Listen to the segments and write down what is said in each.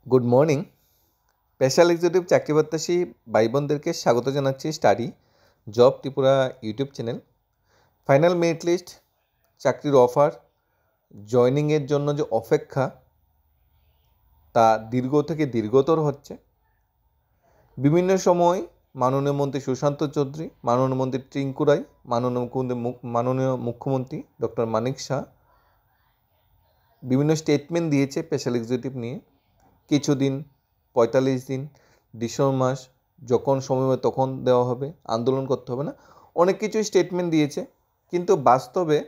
Good morning. Special executive চাকরি প্রত্যাশী ভাই বোনদেরকে স্বাগত জানাচ্ছি study job Tripura YouTube channel. Final merit list, চাকরির অফার, জয়নিংয়ের জন্য যে অপেক্ষা তা দীর্ঘ থেকে দীর্ঘতর হচ্ছে। বিভিন্ন সময় মাননীয় মন্ত্রী সুশান্ত চৌধুরী, মাননীয় মন্ত্রী টিঙ্কু রায়, মাননীয় মুখ্যমন্ত্রী ডক্টর মানিক শাহ বিভিন্ন স্টেটমেন্ট দিয়েছে স্পেশাল এক্সিকিউটিভ নিয়ে। কিছুদিন 45 দিন, ডিসেম্বর মাস, যখন সময় হবে তখন দেওয়া হবে, আন্দোলন করতে হবে না, অনেক কিছুই স্টেটমেন্ট দিয়েছে। কিন্তু বাস্তবে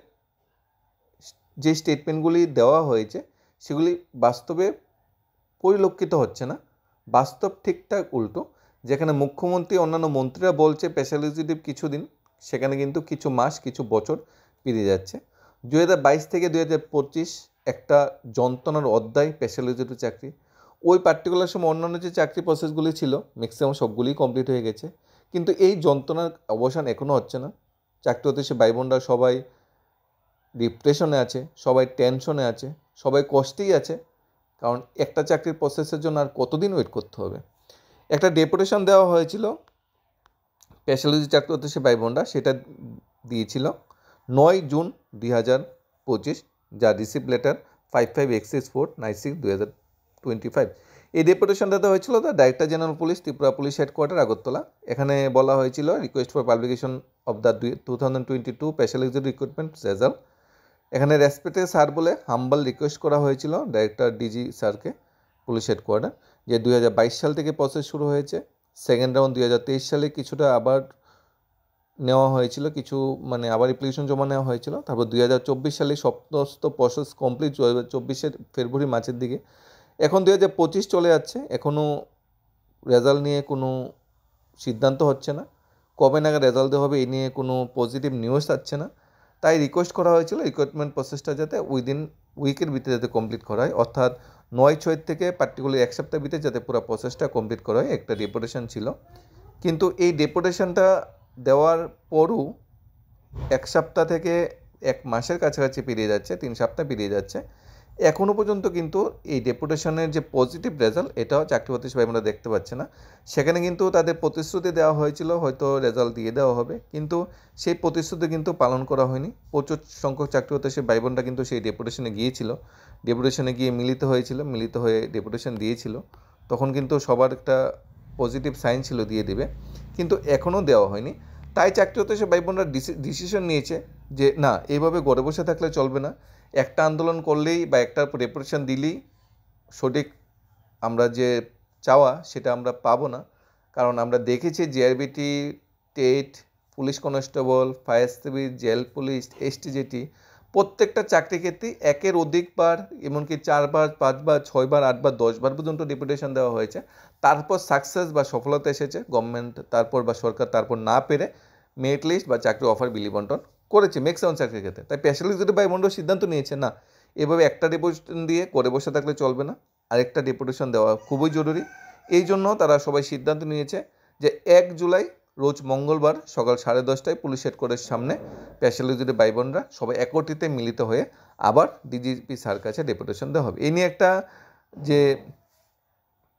যে স্টেটমেন্টগুলি দেওয়া হয়েছে সেগুলি বাস্তবে পরিলক্ষিত হচ্ছে না। বাস্তব ঠিকঠাক উল্টো। যেখানে মুখ্যমন্ত্রী অন্যান্য মন্ত্রীরা বলছে স্পেশাল এক্সিকিউটিভ কিছুদিন, সেখানে কিন্তু কিছু মাস কিছু বছর পেরিয়ে যাচ্ছে। 2022 থেকে 2025 একটা যন্ত্রণার অধ্যায় স্পেশাল এক্সিকিউটিভ চাকরি। ওই পার্টিকুলার সময় অন্যান্য যে চাকরি প্রসেসগুলি ছিল ম্যাক্সিমাম সবগুলিই কমপ্লিট হয়ে গেছে, কিন্তু এই যন্ত্রণার অবসান এখনও হচ্ছে না। চাকরি হতে সে ভাই বোনরা সবাই ডিপ্রেশনে আছে, সবাই টেনশনে আছে, সবাই কষ্টেই আছে। কারণ একটা চাকরির প্রসেসের জন্য আর কতদিন ওয়েট করতে হবে। একটা ডেপুটেশন দেওয়া হয়েছিল স্পেশালিস্ট চাকরি হতে সে ভাই বোনরা, সেটা দিয়েছিল 9 জুন 2025, যা রিসিভ লেটার 55XS496/2025। এই ডেপুটেশনটা দেওয়া হয়েছিল the director general police, Tripura police headquarter, Agartala. এখানে বলা হয়েছিল request for publication of the 2022 special executive recruitment result. এখানে রেসপেক্টেড স্যার বলে হাম্বল রিকোয়েস্ট করা হয়েছিল ডাইরেক্টর ডিজি স্যারকে, পুলিশ হেডকোয়ার্টার, যে 2022 সাল থেকে প্রসেস শুরু হয়েছে। সেকেন্ড রাউন্ড 2023 সালে কিছুটা আবার নেওয়া হয়েছিল, কিছু আবার অ্যাপ্লিকেশন জমা নেওয়া হয়েছিল। তারপর 2024 সালে সমস্ত প্রসেস কমপ্লিট, 2024 ফেব্রুয়ারি মার্চের দিকে। এখন 2025 চলে যাচ্ছে, এখনও রেজাল্ট নিয়ে কোনো সিদ্ধান্ত হচ্ছে না। কবে নাগাদ রেজাল্ট দেওয়া হবে এই নিয়ে কোনো পজিটিভ নিউজ আসছে না। তাই রিকোয়েস্ট করা হয়েছিল রিক্রুটমেন্ট প্রসেসটা যাতে উইকের ভিতরে যাতে কমপ্লিট করা হয়, অর্থাৎ 9/6 থেকে পার্টিকুলার এক সপ্তাহের ভিতরে যাতে পুরো প্রসেসটা কমপ্লিট করা হয়, একটা ডেপুটেশন ছিল। কিন্তু এই ডেপুটেশনটা দেওয়ার পরও 1 সপ্তাহ থেকে 1 মাসের কাছাকাছি পেরিয়ে যাচ্ছে, 3 সপ্তাহ পেরিয়ে যাচ্ছে। এখনও পর্যন্ত কিন্তু এই ডেপুটেশনের যে পজিটিভ রেজাল্ট, এটাও চাকরি প্রত্যাশী ভাই বোনরা দেখতে পাচ্ছে না। সেখানে কিন্তু তাদের প্রতিশ্রুতি দেওয়া হয়েছিল হয়তো রেজাল্ট দিয়ে দেওয়া হবে, কিন্তু সেই প্রতিশ্রুতি কিন্তু পালন করা হয়নি। প্রচুর সংখ্যক চাকরি প্রত্যাশী ভাই বোনরা কিন্তু সেই ডেপুটেশনে গিয়েছিল, ডেপুটেশনে গিয়ে মিলিত হয়ে ডেপুটেশন দিয়েছিল। তখন কিন্তু সবার একটা পজিটিভ সাইন ছিল দিয়ে দেবে, কিন্তু এখনও দেওয়া হয়নি। তাই চাকরি প্রত্যাশী ভাই বোনরা ডিসিশন নিয়েছে যে না, এইভাবে ঘরে বসে থাকলে চলবে না। একটা আন্দোলন করলেই বা একটা ডেপুটেশন দিলেই সঠিক আমরা যে চাওয়া সেটা আমরা পাবো না। কারণ আমরা দেখেছি GRBT, TET, police constable, fire service, jail police, STJT প্রত্যেকটা চাকরি ক্ষেত্রেই একের অধিকবার, এমনকি 4 বার, 5 বার, 6 বার, 8 বার, 10 বার পর্যন্ত ডেপুটেশন দেওয়া হয়েছে। তারপর সাকসেস বা সফলতা এসেছে, গভর্নমেন্ট তারপর বা সরকার তারপর না পেরে মেরিট লিস্ট বা চাকরি অফার বিলি বন্টন করেছে ম্যাক্সিমাম চাকরির ক্ষেত্রে। তাই স্পেশাল এক্সিকিউটিভ ভাই বোনরা সিদ্ধান্ত নিয়েছে না, এভাবে একটা ডেপুটেশন দিয়ে করে বসে থাকলে চলবে না, আরেকটা ডেপুটেশন দেওয়া খুবই জরুরি। এই জন্য তারা সবাই সিদ্ধান্ত নিয়েছে যে 1 জুলাই রোজ মঙ্গলবার সকাল 10:30টায় পুলিশ হেডকোয়ার্টারের সামনে স্পেশাল এক্সিকিউটিভ ভাই বোনরা সবাই একত্রিতে মিলিত হয়ে আবার ডিজিপি স্যার কাছে ডেপুটেশন দেওয়া হবে। এই নিয়ে একটা যে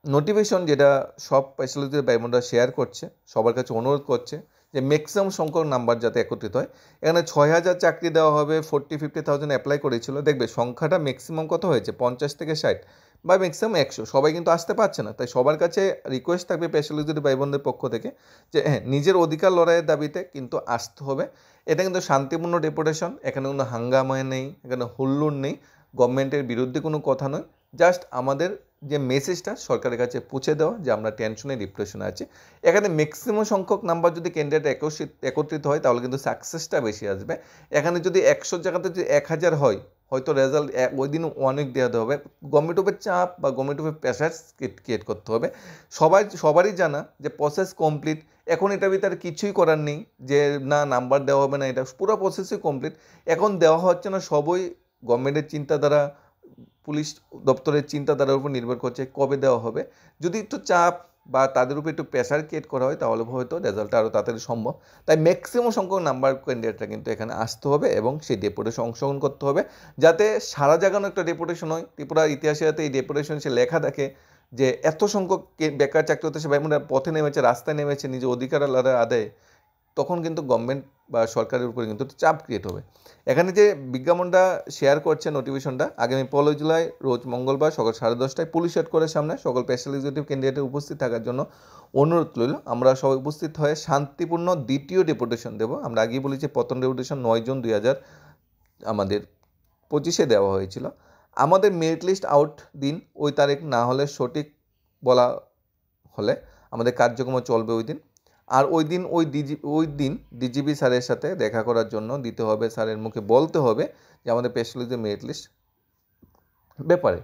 নোটিফিকেশন, যেটা সব স্পেশাল এক্সিকিউটিভ ভাই বোনরা শেয়ার করছে, সবার কাছে অনুরোধ করছে যে ম্যাক্সিমাম সংখ্যক নাম্বার যাতে একত্রিত হয়। এখানে 6,000 চাকরি দেওয়া হবে, 40-50,000 অ্যাপ্লাই করেছিল। দেখবে সংখ্যাটা ম্যাক্সিমাম কত হয়েছে, 50 থেকে 60 বা ম্যাক্সিমাম 100। সবাই কিন্তু আসতে পারছে না। তাই সবার কাছে রিকোয়েস্ট থাকবে স্পেশাল এক্সিকিউটিভ ভাই বোনদের পক্ষ থেকে যে হ্যাঁ, নিজের অধিকার লড়াইয়ের দাবিতে কিন্তু আসতে হবে। এটা কিন্তু শান্তিপূর্ণ ডেপুটেশন, এখানে কোনো হাঙ্গামায় নেই, এখানে হুল্লোড় নেই, গভর্নমেন্টের বিরুদ্ধে কোনো কথা নয়। জাস্ট আমাদের যে মেসেজটা সরকারের কাছে পৌঁছে দেওয়া যে আমরা টেনশনে ডিপ্রেশনে আছি। এখানে ম্যাক্সিমাম সংখ্যক নাম্বার যদি ক্যান্ডিডেট একত্রিত হয় তাহলে কিন্তু সাকসেসটা বেশি আসবে। এখানে যদি 100 জায়গাতে যদি 1000 হয়, হয়তো রেজাল্ট ওই দিন অনেক দেওয়া হবে। গভর্নমেন্ট উপরে চাপ বা গভর্নমেন্ট উপরে প্রেশার ক্রিয়েট করতে হবে। সবারই জানা যে প্রসেস কমপ্লিট, এখন এটার ভিতরে কিছুই করার নেই যে না নাম্বার দেওয়া হবে না, এটা পুরো প্রসেসই কমপ্লিট। এখন দেওয়া হচ্ছে না, সবই গভর্নমেন্টের চিন্তাধারা, পুলিশ দপ্তরের চিন্তাধারার উপর নির্ভর করছে কবে দেওয়া হবে। যদি একটু চাপ বা তাদের উপর একটু প্রেশার ক্রিয়েট করা হয় তাহলে হয়তো রেজাল্টটা আরও তাড়াতাড়ি সম্ভব। তাই ম্যাক্সিমাম সংখ্যক নাম্বার ক্যান্ডিডেটরা কিন্তু এখানে আসতে হবে এবং সেই ডেপুটেশন অংশগ্রহণ করতে হবে, যাতে সারা জাগানো একটা ডেপুটেশন হয়। ত্রিপুরার ইতিহাসে যাতে এই ডেপুটেশন সে লেখা থাকে যে এত সংখ্যক বেকার চাকরি হতে ভাই বোনেরা পথে নেমেছে, রাস্তায় নেমেছে নিজের অধিকার আদায়ে, তখন কিন্তু গভর্নমেন্ট বা সরকারের উপরে কিন্তু চাপ ক্রিয়েট হবে। এখানে যে বিজ্ঞাপনটা শেয়ার করছে নোটিফিকেশনটা, আগামী 15 জুলাই রোজ মঙ্গলবার সকাল 10:30টায় পুলিশ হেডকোয়ার্টারের সামনে সকল স্পেশাল এক্সিকিউটিভ ক্যান্ডিডেটের উপস্থিত থাকার জন্য অনুরোধ রইল। আমরা সবাই উপস্থিত হয়ে শান্তিপূর্ণ দ্বিতীয় ডেপুটেশন দেব। আমরা আগেই বলেছি প্রথম ডেপুটেশন 9 জুন 2025 দেওয়া হয়েছিল। আমাদের মেরিট লিস্ট আউট দিন ওই তারিখ না হলে সঠিক বলা হলে আমাদের কার্যক্রম চলবে ওই দিন। আর ওই দিন ডিজিপি স্যারের সাথে দেখা করার জন্য দিতে হবে, স্যারের মুখে বলতে হবে যে আমাদের স্পেশালিস্টদের মেরিট লিস্ট ব্যাপারে।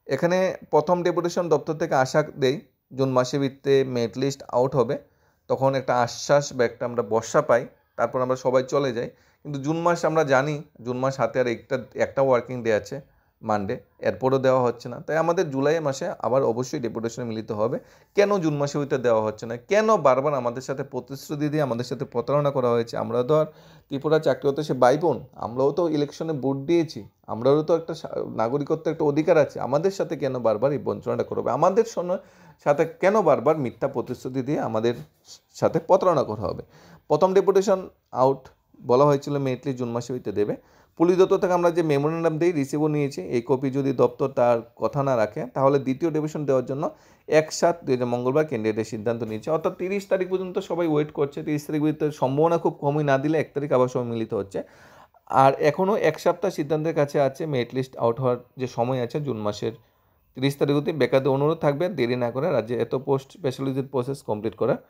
এখানে প্রথম ডেপুটেশন দপ্তর থেকে আশা দেই জুন মাসের ভিত্তিতে মেরিট লিস্ট আউট হবে, তখন একটা আশ্বাস বা একটা আমরা ভরসা পাই, তারপর আমরা সবাই চলে যাই। কিন্তু জুন মাস আমরা জানি জুন মাস হাতে আর একটা ওয়ার্কিং ডে আছে, মানডে, এরপরও দেওয়া হচ্ছে না। তাই আমাদের জুলাই মাসে আবার অবশ্যই ডেপুটেশনে মিলিত হবে। কেন জুন মাসে ওইটা দেওয়া হচ্ছে না, কেন বারবার আমাদের সাথে প্রতিশ্রুতি দিয়ে আমাদের সাথে প্রতারণা করা হয়েছে? আমরা তো আর ত্রিপুরা চাকরি হতে সে ভাই বোন, আমরাও তো ইলেকশনে ভোট দিয়েছি, আমরাও তো একটা নাগরিকত্বের একটা অধিকার আছে। আমাদের সাথে কেন বারবার এই বঞ্চনাটা করবে? আমাদের সাথে কেন বারবার মিথ্যা প্রতিশ্রুতি দিয়ে আমাদের সাথে প্রতারণা করা হবে? প্রথম ডেপুটেশন আউট বলা হয়েছিল মেরিট লিস্ট জুন মাসে হইতে দেবে। পুলিশ দপ্তর থেকে আমরা যে মেমোরেন্ডাম দিই, রিসিভও নিয়েছি, এই কপি যদি দপ্তর তার কথা না রাখে তাহলে দ্বিতীয় ডেপুটেশন দেওয়ার জন্য 1/7/2000 মঙ্গলবার ক্যান্ডিডেটের সিদ্ধান্ত নিয়েছে। অর্থাৎ 30 তারিখ পর্যন্ত সবাই ওয়েট করছে। 30 তারিখ পর্যন্ত সম্ভাবনা খুব কমই, না দিলে 1 তারিখ আবার সবাই মিলিত হচ্ছে। আর এখনও 1 সপ্তাহ সিদ্ধান্তের কাছে আছে। মেরিট লিস্ট আউট হওয়ার যে সময় আছে জুন মাসের 30 তারিখ অবধি। বেকারদের অনুরোধ থাকবে দেরি না করে রাজ্যে এত পোস্ট স্পেশালিস্ট প্রসেস কমপ্লিট করার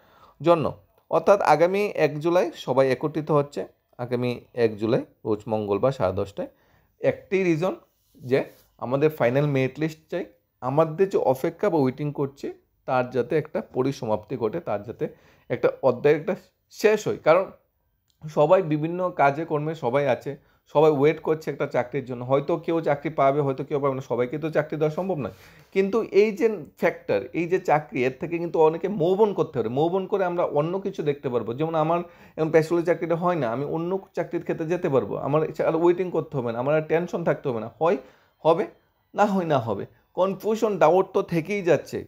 জন্য। অর্থাৎ আগামী 1 জুলাই সবাই একত্রিত হচ্ছে, আগামী 1 জুলাই রোজ মঙ্গলবার 10:30টায়। একটি রিজন যে আমাদের ফাইনাল মেরিট লিস্ট চাই, আমাদের যে অপেক্ষা বা ওয়েটিং করছে তার যাতে একটা পরিসমাপ্তি ঘটে, তার যাতে একটা অধ্যায়ের একটা শেষ হয়। কারণ সবাই বিভিন্ন কাজে কর্মে সবাই আছে, সবাই ওয়েট করছে একটা চাকরির জন্য। হয়তো কেউ চাকরি পাবে, হয়তো কেউ পাবে না, সবাইকে তো চাকরি দেওয়া সম্ভব নয়। কিন্তু এই যে ফ্যাক্টর, এই যে চাকরি, এর থেকে কিন্তু অনেকে মুভ অন করতে পারে। মুভ অন করে আমরা অন্য কিছু দেখতে পারবো। যেমন আমার এখন পেশালি চাকরিটা হয় না, আমি অন্য চাকরির ক্ষেত্রে যেতে পারবো। আমার আর ওয়েটিং করতে হবে না, আমার আর টেনশন থাকতে হবে না। হয় হবে, না হয় না হবে। কনফিউশন, ডাউট তো থেকেই যাচ্ছে।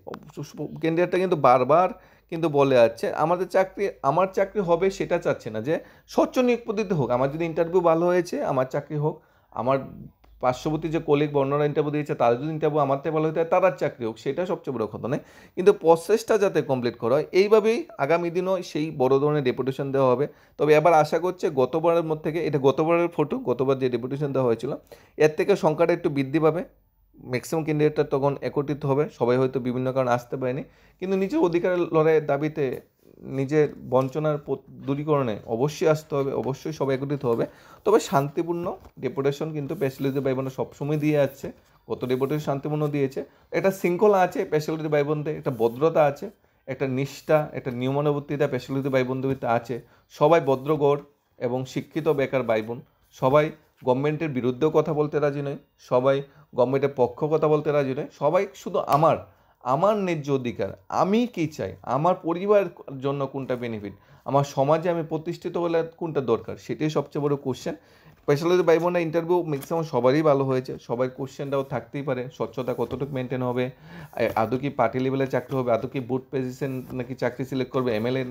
ক্যান্ডিডেটটা কিন্তু বারবার কিন্তু বলে যাচ্ছে আমার চাকরি হবে সেটা চাচ্ছে না, যে স্বচ্ছ নিয়োগ পদ্ধতি হোক। আমার যদি ইন্টারভিউ ভালো হয়েছে আমার চাকরি হোক, আমার পার্শ্ববর্তী যে কলিগ বা অন্যরা ইন্টারভিউ দিয়েছে তার যদি ইন্টারভিউ আমার থেকে ভালো হতে হয়, তার চাকরি হোক, সেটা সবচেয়ে বড় কথা নয়। কিন্তু প্রসেসটা যাতে কমপ্লিট করা হয়, এইভাবেই আগামী দিনও সেই বড় ধরনের ডেপুটেশন দেওয়া হবে। তবে এবার আশা করছে গতবারের মধ্যে থেকে, এটা গতবারের ফটো, গতবার যে ডেপুটেশন দেওয়া হয়েছিল এর থেকে সংখ্যাটা একটু বৃদ্ধি পাবে। ম্যাক্সিমাম ক্যান্ডিডেটটা তখন একত্রিত হবে। সবাই হয়তো বিভিন্ন কারণে আসতে পারেনি, কিন্তু নিজের অধিকারের লড়াইয়ের দাবিতে, নিজের বঞ্চনার দূরীকরণে অবশ্যই আসতে হবে, অবশ্যই সবাই একত্রিত হবে। তবে শান্তিপূর্ণ ডেপুটেশন কিন্তু স্পেশালিস্টদের ভাই বোনরা সবসময় দিয়ে যাচ্ছে। গত ডেপুটেশন শান্তিপূর্ণ দিয়েছে। একটা শৃঙ্খলা আছে স্পেশালিস্ট ভাই বোনদের, একটা ভদ্রতা আছে, একটা নিষ্ঠা, একটা নিয়মানুবর্তিতা স্পেশালিস্ট ভাই বোনদের আছে। সবাই ভদ্রগড় এবং শিক্ষিত বেকার ভাই বোন, সবাই গভর্নমেন্টের বিরুদ্ধেও কথা বলতে রাজি নয়, সবাই গভর্নমেন্টের পক্ষ কথা বলতে রাজি নয়। সবাই শুধু আমার ন্যায্য অধিকার, আমি কী চাই, আমার পরিবারের জন্য কোনটা বেনিফিট, আমার সমাজে আমি প্রতিষ্ঠিত হলে কোনটা দরকার, সেটাই সবচেয়ে বড় কোশ্চেন। স্পেশালি ভাই বোনরা ইন্টারভিউ ম্যাক্সিমাম সবারই ভালো হয়েছে। সবাই কোশ্চেনটাও থাকতেই পারে, স্বচ্ছতা কতটুকু মেনটেন হবে, আদৌ কি পার্টি লেভেলের চাকরি হবে, আদৌ কি বুথ পজিশন নাকি চাকরি সিলেক্ট করবে, এমএলএ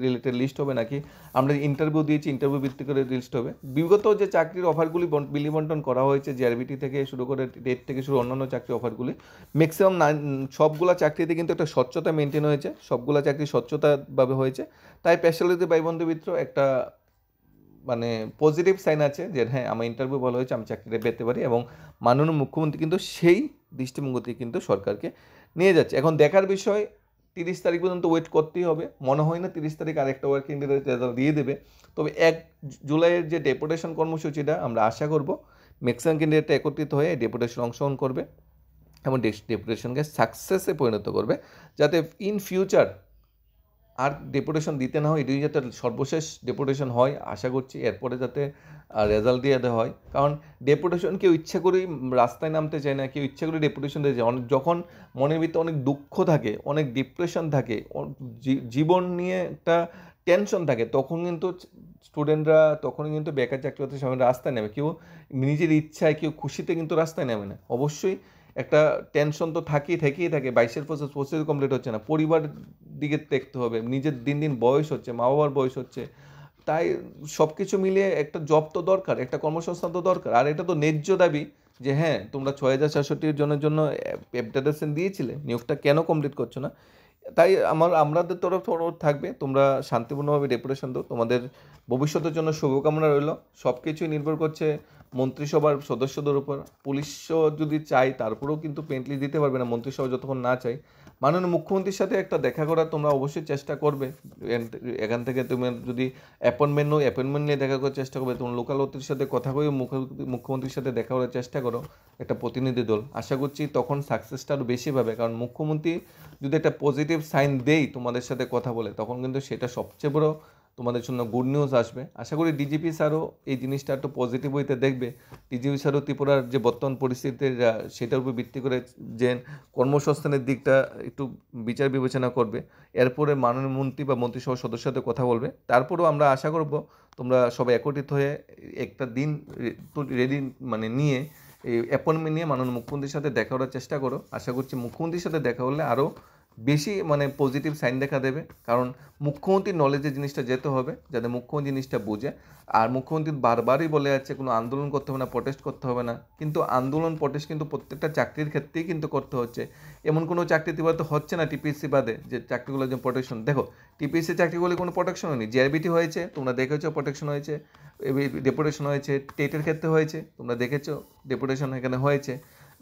রিলেটেড লিস্ট হবে, নাকি আমরা ইন্টারভিউ দিয়েছি ইন্টারভিউ ভিত্তি করে লিস্ট হবে। বিগত যে চাকরির অফারগুলি বিলি বন্টন করা হয়েছে, জেআরবিটি থেকে শুরু করে ডেট থেকে শুরু অন্যান্য চাকরি অফারগুলি, ম্যাক্সিমাম সবগুলা চাকরিতে কিন্তু একটা স্বচ্ছতা মেনটেন হয়েছে, সবগুলা চাকরি স্বচ্ছতাভাবে হয়েছে। তাই স্পেশালিতে ভাই বন্ধু মিত্র একটা মানে পজিটিভ সাইন আছে যে হ্যাঁ আমার ইন্টারভিউ ভালো হয়েছে, আমি চাকরিটা পেতে পারি। এবং মাননীয় মুখ্যমন্ত্রী কিন্তু সেই দৃষ্টিভঙ্গিতে কিন্তু সরকারকে নিয়ে যাচ্ছে। এখন দেখার বিষয়, 30 তারিখ পর্যন্ত ওয়েট করতেই হবে। মনে হয় না 30 তারিখ আরেকটা ওয়ার্কিং ডে রেজাল্ট দিয়ে দেবে। তবে 1 জুলাইয়ের যে ডেপুটেশন কর্মসূচিটা আমরা আশা করব ম্যাক্সিমাম ক্যান্ডিডেটটা একত্রিত হয়ে ডেপুটেশন অংশগ্রহণ করবে এবং ডেপুটেশনকে সাকসেসে পরিণত করবে, যাতে ইন ফিউচার আর ডেপুটেশন দিতে না হয়। এটি যাতে সর্বশেষ ডেপুটেশন হয় আশা করছি, এরপরে যাতে রেজাল্ট দিয়ে দেওয়া হয়। কারণ ডেপুটেশন কেউ ইচ্ছা করেই রাস্তায় নামতে চায় না, কেউ ইচ্ছা করে ডেপুটেশন দিতে চায়। যখন মনের ভিতরে অনেক দুঃখ থাকে, অনেক ডিপ্রেশন থাকে, জীবন নিয়ে একটা টেনশন থাকে, তখন কিন্তু স্টুডেন্টরা তখন কিন্তু বেকার চাকরি হতে সামনে রাস্তায় নেমে। কেউ নিজের ইচ্ছায়, কেউ খুশিতে কিন্তু রাস্তায় নেমে না। অবশ্যই একটা টেনশন তো থেকেই থাকে, 22-এর প্রসেস কমপ্লিট হচ্ছে না, পরিবার দিকে দেখতে হবে, নিজের দিন দিন বয়স হচ্ছে, মা বাবার বয়স হচ্ছে, তাই সব কিছু মিলিয়ে একটা জব তো দরকার, একটা কর্মসংস্থান তো দরকার। আর এটা তো ন্যায্য দাবি যে হ্যাঁ তোমরা 6,066 জনের জন্য অ্যাপ্লিকেশন দিয়েছিলে, নিয়োগটা কেন কমপ্লিট করছো না? তাই আমাদের তরফ অনুরোধ থাকবে, তোমরা শান্তিপূর্ণভাবে ডেপুটেশন দাও, তোমাদের ভবিষ্যতের জন্য শুভকামনা রইল। সব কিছুই নির্ভর করছে মন্ত্রিসভার সদস্যদের উপর। পুলিশও যদি চাই তারপরেও কিন্তু পেন্টলি দিতে পারবে না মন্ত্রিসভা যতক্ষণ না চাই। মাননীয় মুখ্যমন্ত্রীর সাথে একটা দেখা করার তোমরা অবশ্যই চেষ্টা করবে। এখান থেকে তুমি যদি অ্যাপয়েন্টমেন্ট নিয়ে দেখা করার চেষ্টা করবে, তোমার লোকাল অথরিটির সাথে কথা কয়ে মুখ্যমন্ত্রীর সাথে দেখা করার চেষ্টা করো, একটা প্রতিনিধি দল। আশা করছি তখন সাকসেসটা আরও বেশি পাবে, কারণ মুখ্যমন্ত্রী যদি একটা পজিটিভ সাইন দেই তোমাদের সাথে কথা বলে, তখন কিন্তু সেটা সবচেয়ে বড় তোমাদের জন্য গুড নিউজ আসবে। আশা করি ডিজিপি স্যারও এই জিনিসটা একটু পজিটিভ হইতে দেখবে। ডিজিপি স্যারও ত্রিপুরার যে বর্তমান পরিস্থিতি সেটার উপর ভিত্তি করে যে কর্মসংস্থানের দিকটা একটু বিচার বিবেচনা করবে, এরপরে মাননীয় মন্ত্রী বা মন্ত্রিসভার সদস্যের সাথে কথা বলবে। তারপরেও আমরা আশা করব তোমরা সবাই একত্রিত হয়ে একটা দিন রেডি নিয়ে এই অ্যাপয়েন্টমেন্ট নিয়ে মাননীয় মুখ্যমন্ত্রীর সাথে দেখা করার চেষ্টা করো। আশা করছি মুখ্যমন্ত্রীর সাথে দেখা হলে আরও বেশি পজিটিভ সাইন দেখা দেবে, কারণ মুখ্যমন্ত্রীর নলেজে জিনিসটা যেতে হবে, যাতে মুখ্যমন্ত্রী জিনিসটা বুঝে। আর মুখ্যমন্ত্রী বারবারই বলে যাচ্ছে কোনো আন্দোলন করতে হবে না, প্রটেস্ট করতে হবে না, কিন্তু আন্দোলন প্রটেস্ট কিন্তু প্রত্যেকটা চাকরির ক্ষেত্রেই কিন্তু করতে হচ্ছে। এমন কোনো চাকরি ত্রিপুরাতে হচ্ছে না টিপিএসসি বাদে যে চাকরিগুলোর যে প্রোটেকশন, দেখো টিপিএসসি চাকরিগুলো কোনো প্রোটেকশন হয়নি, জিআরবিটি হয়েছে তোমরা দেখেছো প্রোটেকশন হয়েছে, ডেপুটেশন হয়েছে, টেটের ক্ষেত্রে হয়েছে তোমরা দেখেছো ডেপুটেশন এখানে হয়েছে,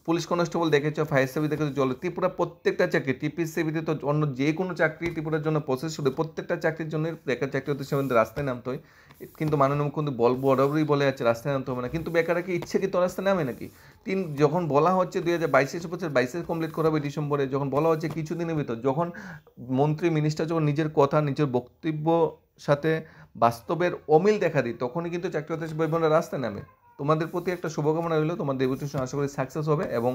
পুলিশ কনস্টেবল দেখেছো, ফায়ার সার্ভিস দেখেছো, জল। ত্রিপুরা প্রত্যেকটা চাকরি, টিপিএসসিবিতে তো অন্য যে কোনো চাকরি ত্রিপুরার জন্য প্রসেস শুধু, প্রত্যেকটা চাকরির জন্য বেকার চাকরি হতে সেখানে রাস্তায় নামতে হয়। কিন্তু মাননীয় মুখ্যমন্ত্রী বরাবরই বলে যাচ্ছে রাস্তায় নামতে হবে না, কিন্তু বেকাররা কি ইচ্ছাকৃত রাস্তায় নামে নাকি? যখন বলা হচ্ছে 2022 কমপ্লিট করা হবে ডিসেম্বরে, যখন বলা হচ্ছে কিছুদিনের ভিতর, যখন মন্ত্রী মিনিস্টার যখন নিজের কথা নিজের বক্তব্য সাথে বাস্তবের অমিল দেখা দিই, তখনই কিন্তু চাকরি হতে রাস্তায় নামে। তোমাদের প্রতি একটা শুভকামনা রইল, তোমাদের ডেপুটেশন আশা করি সাকসেস হবে এবং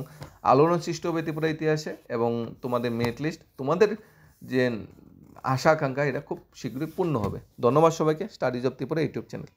আলোড়ন সৃষ্টি হবে ত্রিপুরা ইতিহাসে, এবং তোমাদের মেরিট লিস্ট, তোমাদের যে আশা আকাঙ্ক্ষা, এটা খুব শীঘ্রই পূর্ণ হবে। ধন্যবাদ সবাইকে। Studies of Tripura YouTube channel.